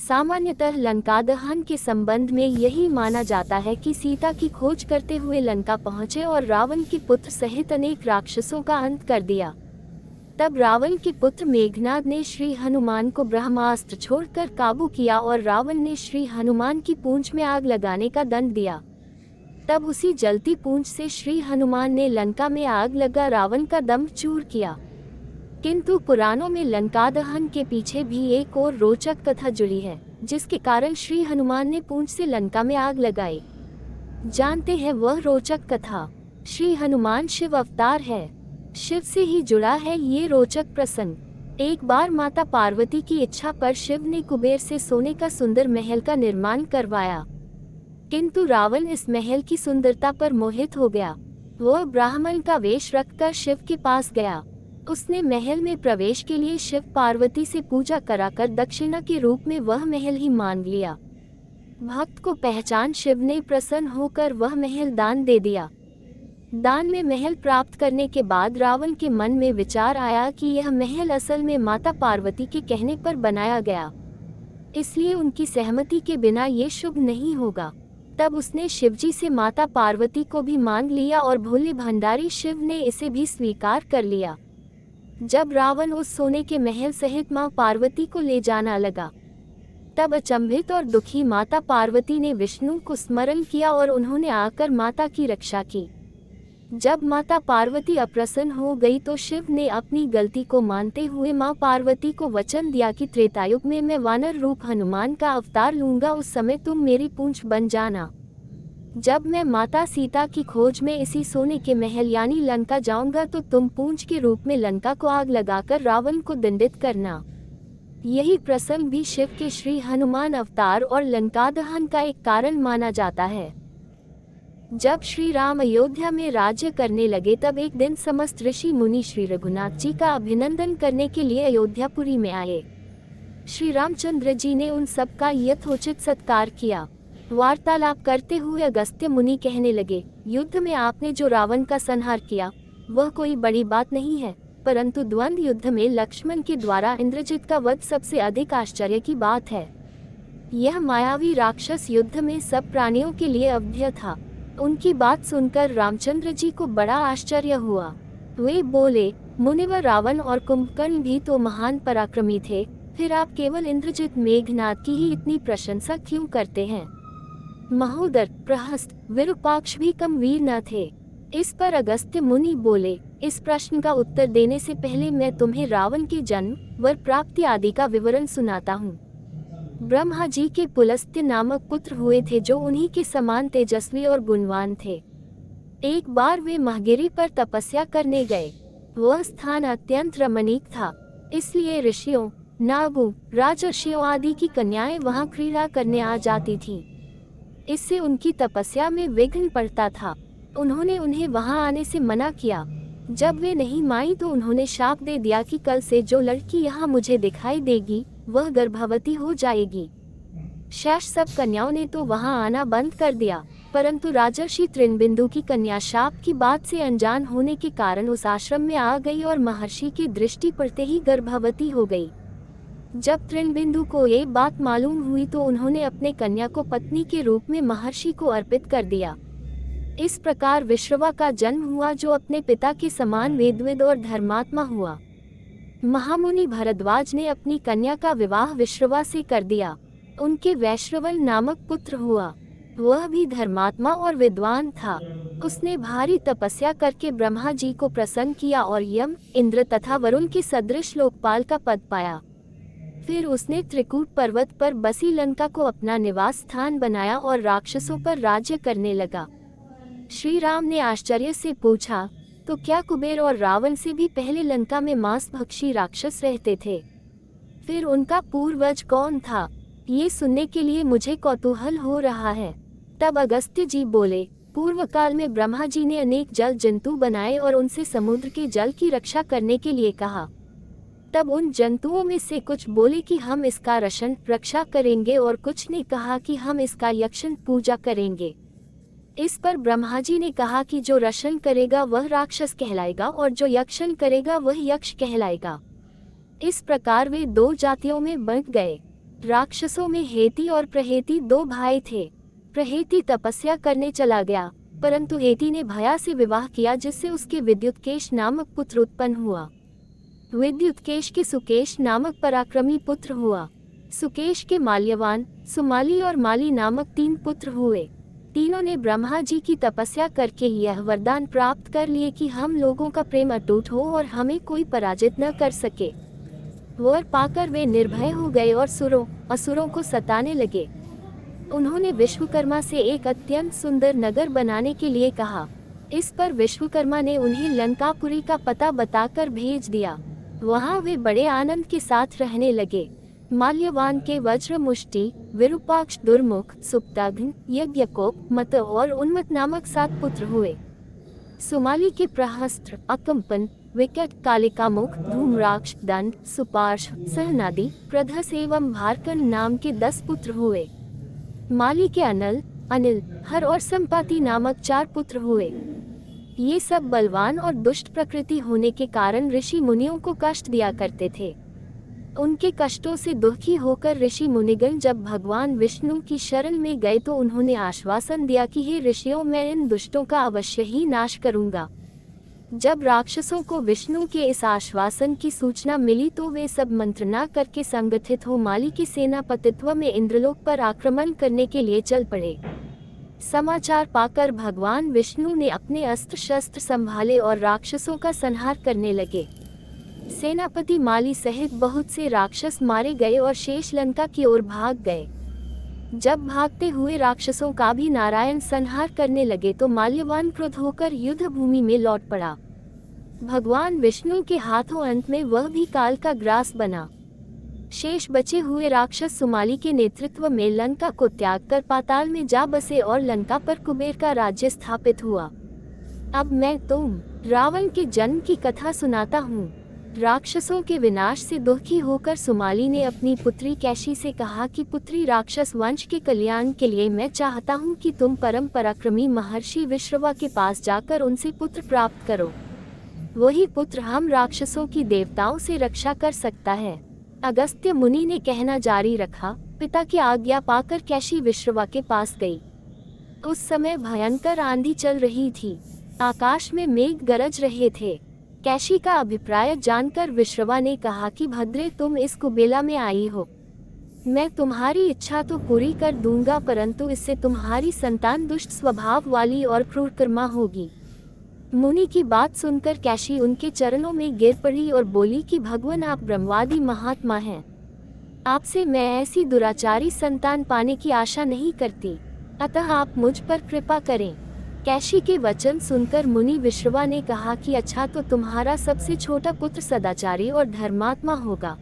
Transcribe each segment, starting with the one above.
सामान्यतः लंका दहन के संबंध में यही माना जाता है कि सीता की खोज करते हुए लंका पहुंचे और रावण के पुत्र सहित अनेक राक्षसों का अंत कर दिया। तब रावण के पुत्र मेघनाद ने श्री हनुमान को ब्रह्मास्त्र छोड़कर काबू किया और रावण ने श्री हनुमान की पूंछ में आग लगाने का दंड दिया। तब उसी जलती पूंछ से श्री हनुमान ने लंका में आग लगा रावण का दम चूर किया। किंतु पुराणों में लंका दहन के पीछे भी एक और रोचक कथा जुड़ी है, जिसके कारण श्री हनुमान ने पूंछ से लंका में आग लगाई। जानते हैं वह रोचक कथा। श्री हनुमान शिव अवतार है। शिव से ही जुड़ा है ये रोचक प्रसंग। एक बार माता पार्वती की इच्छा पर शिव ने कुबेर से सोने का सुंदर महल का निर्माण करवाया। किंतु रावण इस महल की सुंदरता पर मोहित हो गया। वह ब्राह्मण का वेश रखकर शिव के पास गया। उसने महल में प्रवेश के लिए शिव पार्वती से पूजा कराकर दक्षिणा के रूप में वह महल ही मांग लिया। भक्त को पहचान शिव ने प्रसन्न होकर वह महल दान दे दिया। दान में महल प्राप्त करने के बाद रावण के मन में विचार आया कि यह महल असल में माता पार्वती के कहने पर बनाया गया, इसलिए उनकी सहमति के बिना ये शुभ नहीं होगा। तब उसने शिवजी से माता पार्वती को भी मांग लिया और भोले भंडारी शिव ने इसे भी स्वीकार कर लिया। जब रावण उस सोने के महल सहित मां पार्वती को ले जाना लगा, तब अचंभित और दुखी माता पार्वती ने विष्णु को स्मरण किया और उन्होंने आकर माता की रक्षा की। जब माता पार्वती अप्रसन्न हो गई तो शिव ने अपनी गलती को मानते हुए मां पार्वती को वचन दिया कि त्रेतायुग में मैं वानर रूप हनुमान का अवतार लूंगा, उस समय तुम मेरी पूंछ बन जाना। जब मैं माता सीता की खोज में इसी सोने के महल यानी लंका जाऊंगा तो तुम पूंछ के रूप में लंका को आग लगाकर रावण को दंडित करना। यही प्रसंग भी शिव के श्री हनुमान अवतार और लंका दहन का एक कारण माना जाता है। जब श्री राम अयोध्या में राज्य करने लगे तब एक दिन समस्त ऋषि मुनि श्री रघुनाथ जी का अभिनंदन करने के लिए अयोध्यापुरी में आए। श्री रामचंद्र जी ने उन सबका यथोचित सत्कार किया। वार्तालाप करते हुए अगस्त्य मुनि कहने लगे, युद्ध में आपने जो रावण का संहार किया वह कोई बड़ी बात नहीं है, परंतु द्वंद्व युद्ध में लक्ष्मण के द्वारा इंद्रजित का वध सबसे अधिक आश्चर्य की बात है। यह मायावी राक्षस युद्ध में सब प्राणियों के लिए अवध्य था। उनकी बात सुनकर रामचंद्र जी को बड़ा आश्चर्य हुआ। वे बोले, मुनिवर रावण और कुंभकर्ण भी तो महान पराक्रमी थे, फिर आप केवल इंद्रजित मेघनाद की ही इतनी प्रशंसा क्यों करते हैं? महोदर, प्रहस्त, विरूपाक्ष भी कम वीर न थे। इस पर अगस्त्य मुनि बोले, इस प्रश्न का उत्तर देने से पहले मैं तुम्हें रावण के जन्म, वर प्राप्ति आदि का विवरण सुनाता हूँ। ब्रह्मा जी के पुलस्त्य नामक पुत्र हुए थे जो उन्हीं के समान तेजस्वी और गुणवान थे। एक बार वे महगिरी पर तपस्या करने गए। वह स्थान अत्यंत रमणीक था, इसलिए ऋषियों, नागों, राजर्षियों आदि की कन्याएं वहां क्रीड़ा करने आ जाती थीं। इससे उनकी तपस्या में विघ्न पड़ता था। उन्होंने उन्हें वहां आने से मना किया। जब वे नहीं मानी तो उन्होंने शाप दे दिया कि कल से जो लड़की यहाँ मुझे दिखाई देगी वह गर्भवती हो जाएगी। शेष सब कन्याओं ने तो वहां आना बंद कर दिया, परंतु राजर्षि तृणबिंदु की कन्या शाप की बात से अनजान होने के कारण उस आश्रम में आ गई और महर्षि की दृष्टि पड़ते ही गर्भवती हो गई। जब तृणबिंदु को ये बात मालूम हुई तो उन्होंने अपने कन्या को पत्नी के रूप में महर्षि को अर्पित कर दिया। इस प्रकार विश्रवा का जन्म हुआ जो अपने पिता के समान वेदविद और धर्मात्मा हुआ। महामुनि भरद्वाज ने अपनी कन्या का विवाह विश्रवा से कर दिया। उनके वैश्रवण नामक पुत्र हुआ। वह भी धर्मात्मा और विद्वान था। उसने भारी तपस्या करके ब्रह्मा जी को प्रसन्न किया और यम, इंद्र तथा वरुण के सदृश लोकपाल का पद पाया। फिर उसने त्रिकूट पर्वत पर बसी लंका को अपना निवास स्थान बनाया और राक्षसों पर राज्य करने लगा। श्री राम ने आश्चर्य से पूछा, तो क्या कुबेर और रावण से भी पहले लंका में मांसभक्षी राक्षस रहते थे? फिर उनका पूर्वज कौन था? ये सुनने के लिए मुझे कौतूहल हो रहा है। तब अगस्त्य जी बोले, पूर्व काल में ब्रह्मा जी ने अनेक जल जंतु बनाए और उनसे समुद्र के जल की रक्षा करने के लिए कहा। तब उन जंतुओं में से कुछ बोले कि हम इसका रक्षण रक्षा करेंगे और कुछ ने कहा कि हम इसका यक्षण पूजा करेंगे। इस पर ब्रह्मा जी ने कहा कि जो रक्षण करेगा वह राक्षस कहलाएगा और जो यक्षण करेगा वह यक्ष कहलाएगा। इस प्रकार वे दो जातियों में बंट गए। राक्षसों में हेती और प्रहेती दो भाई थे। प्रहेती तपस्या करने चला गया, परंतु हेती ने भया से विवाह किया, जिससे उसके विद्युतकेश नामक पुत्र उत्पन्न हुआ। विद्युतकेश के सुकेश नामक पराक्रमी पुत्र हुआ। सुकेश के माल्यवान, सुमाली और माली नामक 3 पुत्र हुए। तीनों ने ब्रह्मा जी की तपस्या करके यह वरदान प्राप्त कर लिए कि हम लोगों का प्रेम अटूट हो और हमें कोई पराजित न कर सके। वर पाकर वे निर्भय हो गए और असुरों को सताने लगे। उन्होंने विश्वकर्मा से एक अत्यंत सुंदर नगर बनाने के लिए कहा। इस पर विश्वकर्मा ने उन्हें लंकापुरी का पता बताकर भेज दिया। वहां वे बड़े आनंद के साथ रहने लगे। माल्यवान के वज्र मुष्टि, विरूपाक्ष, दुर्मुख, सुप्ताघ्न, यज्ञकोप, मत और उन्मत नामक 7 पुत्र हुए। सुमाली के प्रहस्त्र, अकंपन, विकट, कालिकामुख, धूम्राक्ष, दंड, सुपार्श, सहनादि, प्रधस एवं भारकन नाम के 10 पुत्र हुए। माली के अनिल, हर और संपाति नामक 4 पुत्र हुए। ये सब बलवान और दुष्ट प्रकृति होने के कारण ऋषि मुनियों को कष्ट दिया करते थे। उनके कष्टों से दुखी होकर ऋषि मुनिगण जब भगवान विष्णु की शरण में गए तो उन्होंने आश्वासन दिया कि हे ऋषियों, मैं इन दुष्टों का अवश्य ही नाश करूंगा। जब राक्षसों को विष्णु के इस आश्वासन की सूचना मिली तो वे सब मंत्रणा करके संगठित हो माली की सेनापतित्व में इंद्रलोक पर आक्रमण करने के लिए चल पड़े। समाचार पाकर भगवान विष्णु ने अपने अस्त्र शस्त्र संभाले और राक्षसों का संहार करने लगे। सेनापति माली सहित बहुत से राक्षस मारे गए और शेष लंका की ओर भाग गए। जब भागते हुए राक्षसों का भी नारायण संहार करने लगे तो माल्यवान क्रोध होकर युद्ध भूमि में लौट पड़ा। भगवान विष्णु के हाथों अंत में वह भी काल का ग्रास बना। शेष बचे हुए राक्षस सुमाली के नेतृत्व में लंका को त्याग कर पाताल में जा बसे और लंका पर कुबेर का राज्य स्थापित हुआ। अब मैं रावण के जन्म की कथा सुनाता हूँ। राक्षसों के विनाश से दुखी होकर सुमाली ने अपनी पुत्री कैशी से कहा कि पुत्री, राक्षस वंश के कल्याण के लिए मैं चाहता हूँ कि तुम परम पराक्रमी महर्षि विश्रवा के पास जाकर उनसे पुत्र प्राप्त करो। वही पुत्र हम राक्षसों की देवताओं से रक्षा कर सकता है। अगस्त्य मुनि ने कहना जारी रखा। पिता की आज्ञा पाकर कैशी विश्रवा के पास गई। उस समय भयंकर आंधी चल रही थी। आकाश में मेघ गरज रहे थे। कैशी का अभिप्राय जानकर विश्रवा ने कहा कि भद्रे, तुम इस कुबेला में आई हो। मैं तुम्हारी इच्छा तो पूरी कर दूंगा, परंतु इससे तुम्हारी संतान दुष्ट स्वभाव वाली और क्रूरकर्मा होगी। मुनि की बात सुनकर कैशी उनके चरणों में गिर पड़ी और बोली कि भगवान, आप ब्रह्मवादी महात्मा हैं। आपसे मैं ऐसी दुराचारी संतान पाने की आशा नहीं करती, अतः आप मुझ पर कृपा करें। कैशी के वचन सुनकर मुनि विश्रवा ने कहा कि अच्छा, तो तुम्हारा सबसे छोटा पुत्र सदाचारी और धर्मात्मा होगा।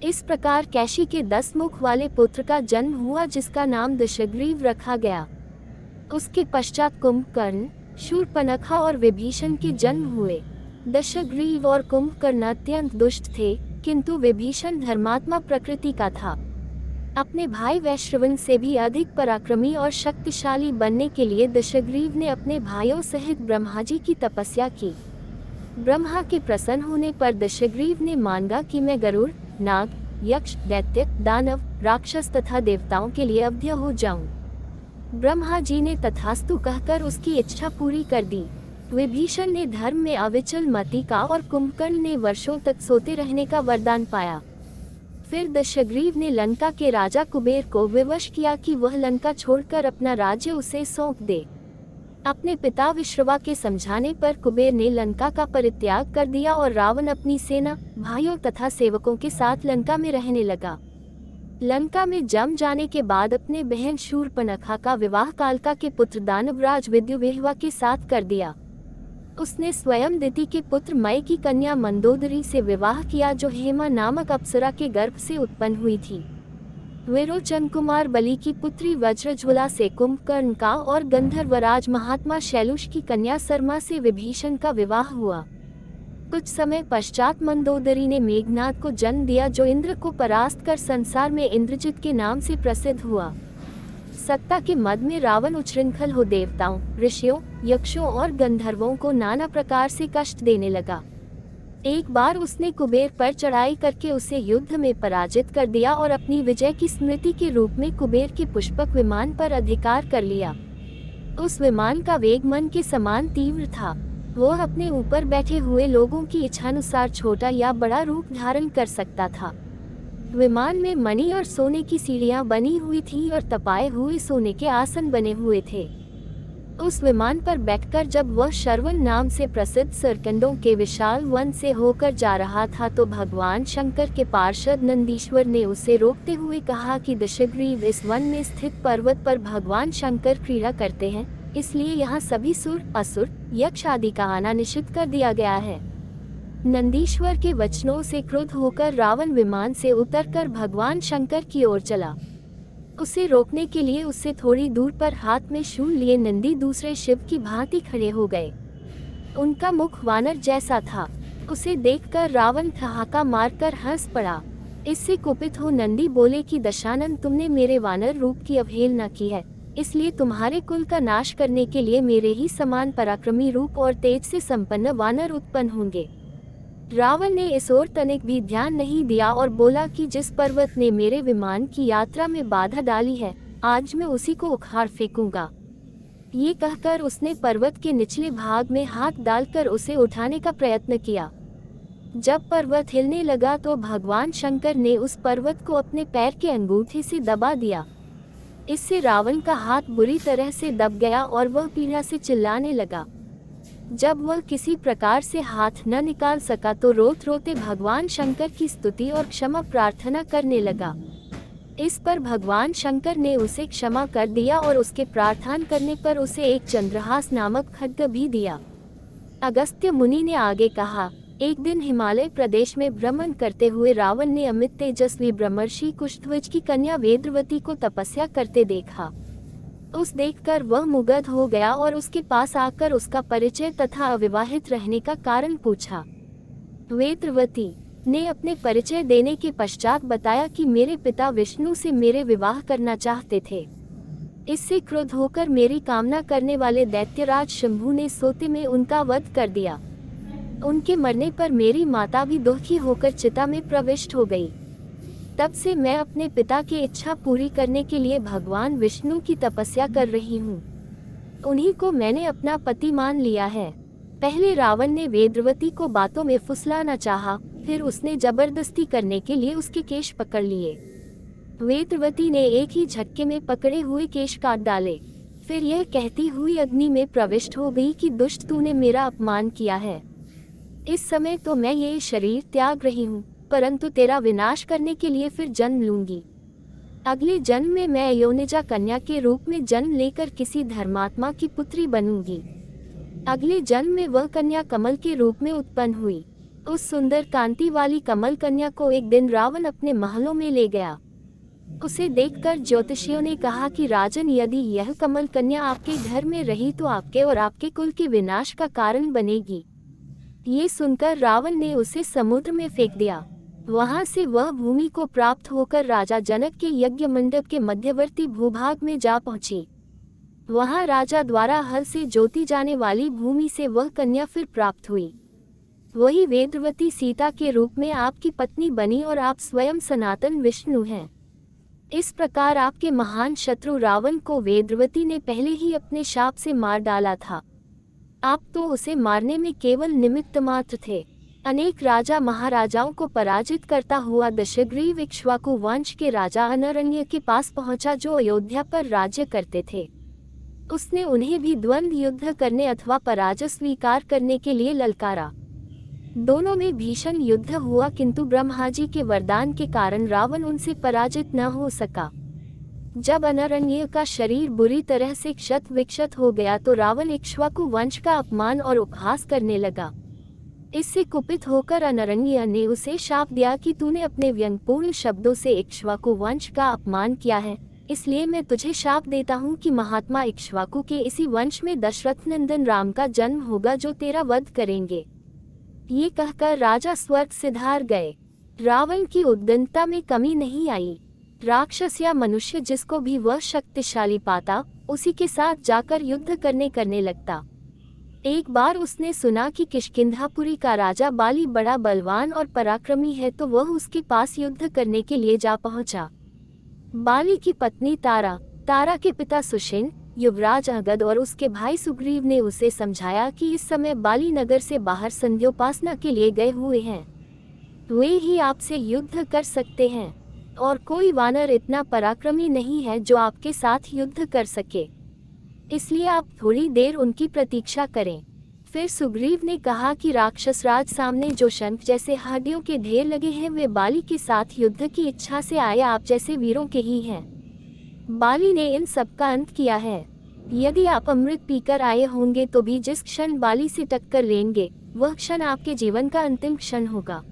इस प्रकार कैशी के 10 मुख वाले पुत्र का जन्म हुआ, जिसका नाम दशग्रीव रखा गया। उसके पश्चात कुंभकर्ण, शूर्पणखा और विभीषण के जन्म हुए। दशग्रीव और कुंभकर्ण अत्यंत दुष्ट थे, किंतु विभीषण धर्मात्मा प्रकृति का था। अपने भाई वैश्रवन से भी अधिक पराक्रमी और शक्तिशाली बनने के लिए दशग्रीव ने अपने भाइयों सहित ब्रह्मा जी की तपस्या की। ब्रह्मा के प्रसन्न होने पर दशग्रीव ने मांगा कि मैं गरुड़, नाग, यक्ष, दैत्य, दानव, राक्षस तथा देवताओं के लिए अवध्य हो जाऊं। ब्रह्मा जी ने तथास्तु कहकर उसकी इच्छा पूरी कर दी। विभीषण ने धर्म में अविचल मति का और कुंभकर्ण ने वर्षों तक सोते रहने का वरदान पाया। फिर दशग्रीव ने लंका के राजा कुबेर को विवश किया कि वह लंका छोड़कर अपना राज्य उसे सौंप दे। अपने पिता विश्रवा के समझाने पर कुबेर ने लंका का परित्याग कर दिया और रावण अपनी सेना, भाइयों तथा सेवकों के साथ लंका में रहने लगा। लंका में जम जाने के बाद अपने बहन शूर्पणखा का विवाह कालका के पुत्र दानवराज विद्युवेहवा के साथ कर दिया। उसने स्वयं दिति के पुत्र मय की कन्या मंदोदरी से विवाह किया, जो हेमा नामक अप्सरा के गर्भ से उत्पन्न हुई थी। विरोचन कुमार बलि की पुत्री वज्रज्वला से कुंभकर्ण का और गंधर्वराज महात्मा शैलुष की कन्या सरमा से विभीषण का विवाह हुआ। कुछ समय पश्चात मंदोदरी ने मेघनाद को जन्म दिया, जो इंद्र को परास्त कर संसार में इंद्रजित के नाम से प्रसिद्ध हुआ। सत्ता के मद में रावण उच्छृंखल हो देवताओं, ऋषियों, यक्षों और गंधर्वों को नाना प्रकार से कष्ट देने लगा। एक बार उसने कुबेर पर चढ़ाई करके उसे युद्ध में पराजित कर दिया और अपनी विजय की स्मृति के रूप में कुबेर के पुष्पक विमान पर अधिकार कर लिया। उस विमान का वेग मन के समान तीव्र था। वो अपने ऊपर बैठे हुए लोगों की इच्छानुसार छोटा या बड़ा रूप धारण कर सकता था। विमान में मणि और सोने की सीढ़ियां बनी हुई थीं और तपाए हुए सोने के आसन बने हुए थे। उस विमान पर बैठकर जब वह शरवण नाम से प्रसिद्ध सरकंडों के विशाल वन से होकर जा रहा था तो भगवान शंकर के पार्षद नंदीश्वर ने उसे रोकते हुए कहा कि दशग्रीव, इस वन में स्थित पर्वत पर भगवान शंकर क्रीड़ा करते हैं, इसलिए यहाँ सभी सुर, असुर, यक्ष आदि का आना निषिद्ध कर दिया गया है। नंदीश्वर के वचनों से क्रुद्ध होकर रावण विमान से उतरकर भगवान शंकर की ओर चला। उसे रोकने के लिए उससे थोड़ी दूर पर हाथ में शूल लिए नंदी दूसरे शिव की भांति खड़े हो गए। उनका मुख वानर जैसा था। उसे देखकर रावण ठहाका मारकर हंस पड़ा। इससे कुपित हो नंदी बोले कि दशानन, तुमने मेरे वानर रूप की अवहेलना की है, इसलिए तुम्हारे कुल का नाश करने के लिए मेरे ही समान पराक्रमी रूप और तेज से संपन्न वानर उत्पन्न होंगे। रावण ने इस ओर तनिक भी ध्यान नहीं दिया और बोला कि जिस पर्वत ने मेरे विमान की यात्रा में बाधा डाली है, आज मैं उसी को उखाड़ फेंकूंगा। ये कहकर उसने पर्वत के निचले भाग में हाथ डालकर उसे उठाने का प्रयत्न किया। जब पर्वत हिलने लगा तो भगवान शंकर ने उस पर्वत को अपने पैर के अंगूठे से दबा दिया। इससे रावण का हाथ बुरी तरह से दब गया और वह पीड़ा से चिल्लाने लगा। जब वह किसी प्रकार से हाथ न निकाल सका तो रोते रोते भगवान शंकर की स्तुति और क्षमा प्रार्थना करने लगा। इस पर भगवान शंकर ने उसे क्षमा कर दिया और उसके प्रार्थना करने पर उसे एक चंद्रहास नामक खड्ग भी दिया। अगस्त्य मुनि ने आगे कहा, एक दिन हिमालय प्रदेश में भ्रमण करते हुए रावण ने अमित तेजस्वी ब्रह्मर्षि कुशध्वज की कन्या वेदवती को तपस्या करते देखा। उस देखकर वह मुग्ध हो गया और उसके पास आकर उसका परिचय तथा अविवाहित रहने का कारण पूछा। वेदवती ने अपने परिचय देने के पश्चात बताया कि मेरे पिता विष्णु से मेरे विवाह करना चाहते थे। इससे क्रुद्ध होकर मेरी कामना करने वाले दैत्यराज शंभु ने सोते में उनका वध कर दिया। उनके मरने पर मेरी माता भी दुखी होकर चिता में प्रविष्ट हो गई। तब से मैं अपने पिता की इच्छा पूरी करने के लिए भगवान विष्णु की तपस्या कर रही हूँ। उन्हीं को मैंने अपना पति मान लिया है। पहले रावण ने वेदवती को बातों में फुसलाना चाहा, फिर उसने जबरदस्ती करने के लिए उसके केश पकड़ लिए। वेदवती ने एक ही झटके में पकड़े हुए केश काट डाले। फिर यह कहती हुई अग्नि में प्रविष्ट हो गई कि दुष्ट, तूने मेरा अपमान किया है। इस समय तो मैं ये शरीर त्याग रही हूँ, परंतु तेरा विनाश करने के लिए फिर जन्म लूंगी। अगले जन्म में मैं योनिजा कन्या के रूप में जन्म लेकर किसी धर्मात्मा की पुत्री बनूंगी। अगले जन्म में वह कन्या कमल के रूप में उत्पन्न हुई। उस सुंदर कांति वाली कमल कन्या को एक दिन रावण अपने महलों में ले गया। उसे देखकर ज्योतिषियों ने कहा कि राजन, यदि यह कमल कन्या आपके घर में रही तो आपके और आपके कुल के विनाश का कारण बनेगी। ये सुनकर रावण ने उसे समुद्र में फेंक दिया। वहां से वह भूमि को प्राप्त होकर राजा जनक के यज्ञ मंडप के मध्यवर्ती भूभाग में जा पहुंची। वहां राजा द्वारा हल से जोती जाने वाली भूमि से वह कन्या फिर प्राप्त हुई। वही वेदवती सीता के रूप में आपकी पत्नी बनी और आप स्वयं सनातन विष्णु हैं। इस प्रकार आपके महान शत्रु रावण को वेदवती ने पहले ही अपने शाप से मार डाला था। आप तो उसे मारने में केवल निमित्त मात्र थे। अनेक राजा महाराजाओं को पराजित करता हुआ दशग्रीव इक्ष्वाकु वंश के राजा अनरण्य के पास पहुंचा, जो अयोध्या पर राज्य करते थे। उसने उन्हें भी द्वंद्व युद्ध करने अथवा पराजय स्वीकार करने के लिए ललकारा। दोनों में भीषण युद्ध हुआ, किंतु ब्रह्मा जी के वरदान के कारण रावण उनसे पराजित न हो सका। जब अनरण्य का शरीर बुरी तरह से क्षत विक्षत हो गया तो रावण इक्ष्वाकु वंश का अपमान और उपहास करने लगा। इससे कुपित होकर अनरण्य ने उसे शाप दिया कि तूने अपने व्यंग्यपूर्ण शब्दों से इक्ष्वाकु वंश का अपमान किया है, इसलिए मैं तुझे शाप देता हूँ कि महात्मा इक्ष्वाकु के इसी वंश में दशरथ नंदन राम का जन्म होगा, जो तेरा वध करेंगे। ये कहकर राजा स्वर्ग सिधार गए। रावण की उद्दंडता में कमी नहीं आई। राक्षस या मनुष्य जिसको भी वह शक्तिशाली पाता, उसी के साथ जाकर युद्ध करने लगता। एक बार उसने सुना कि किष्किंधापुरी का राजा बाली बड़ा बलवान और पराक्रमी है, तो वह उसके पास युद्ध करने के लिए जा पहुंचा। बाली की पत्नी तारा, तारा के पिता सुषेण, युवराज अंगद और उसके भाई सुग्रीव ने उसे समझाया कि इस समय बाली नगर से बाहर संध्योपासना के लिए गए हुए हैं। वे ही आपसे युद्ध कर सकते हैं और कोई वानर इतना पराक्रमी नहीं है जो आपके साथ युद्ध कर सके, इसलिए आप थोड़ी देर उनकी प्रतीक्षा करें। फिर सुग्रीव ने कहा कि राक्षस राज सामने जो शंख जैसे हड्डियों के ढेर लगे हैं वे बाली के साथ युद्ध की इच्छा से आए आप जैसे वीरों के ही हैं। बाली ने इन सब का अंत किया है। यदि आप अमृत पीकर आए होंगे तो भी जिस क्षण बाली से टक्कर लेंगे वह क्षण आपके जीवन का अंतिम क्षण होगा।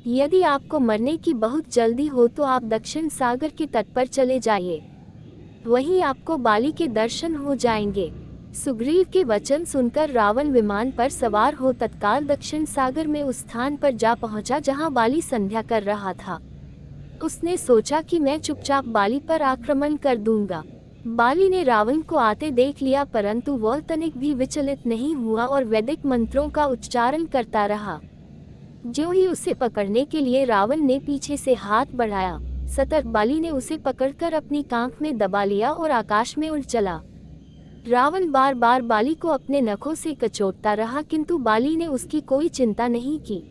यदि आपको मरने की बहुत जल्दी हो तो आप दक्षिण सागर के तट पर चले जाइए, वहीं आपको बाली के दर्शन हो जाएंगे। सुग्रीव के वचन सुनकर रावण विमान पर सवार हो तत्काल दक्षिण सागर में उस स्थान पर जा पहुंचा जहां बाली संध्या कर रहा था। उसने सोचा कि मैं चुपचाप बाली पर आक्रमण कर दूंगा। बाली ने रावण को आते देख लिया, परंतु वह तनिक भी विचलित नहीं हुआ और वैदिक मंत्रों का उच्चारण करता रहा। जो ही उसे पकड़ने के लिए रावण ने पीछे से हाथ बढ़ाया, सतर्क बाली ने उसे पकड़कर अपनी कांख में दबा लिया और आकाश में उड़ चला। रावण बार बार बाली को अपने नखों से कचोटता रहा, किंतु बाली ने उसकी कोई चिंता नहीं की।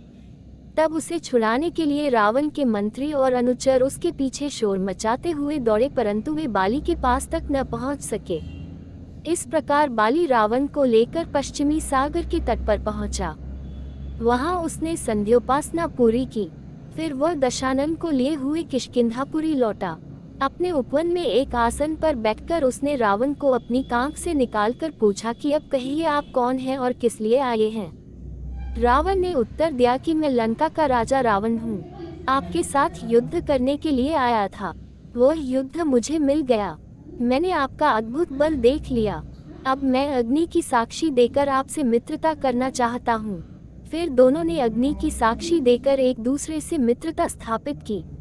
तब उसे छुड़ाने के लिए रावण के मंत्री और अनुचर उसके पीछे शोर मचाते हुए दौड़े, परंतु वे बाली के पास तक न पहुंच सके। इस प्रकार बाली रावण को लेकर पश्चिमी सागर के तट पर पहुंचा। वहां उसने संध्योपासना पूरी की। फिर वह दशानन को लिए हुए किष्किंधापुरी लौटा। अपने उपवन में एक आसन पर बैठकर उसने रावण को अपनी कांख से निकालकर पूछा कि अब कहिए आप कौन हैं और किस लिए आए हैं। रावण ने उत्तर दिया कि मैं लंका का राजा रावण हूँ, आपके साथ युद्ध करने के लिए आया था। वह युद्ध मुझे मिल गया, मैंने आपका अद्भुत बल देख लिया। अब मैं अग्नि की साक्षी देकर आपसे मित्रता करना चाहता हूँ। फिर दोनों ने अग्नि की साक्षी देकर एक दूसरे से मित्रता स्थापित की।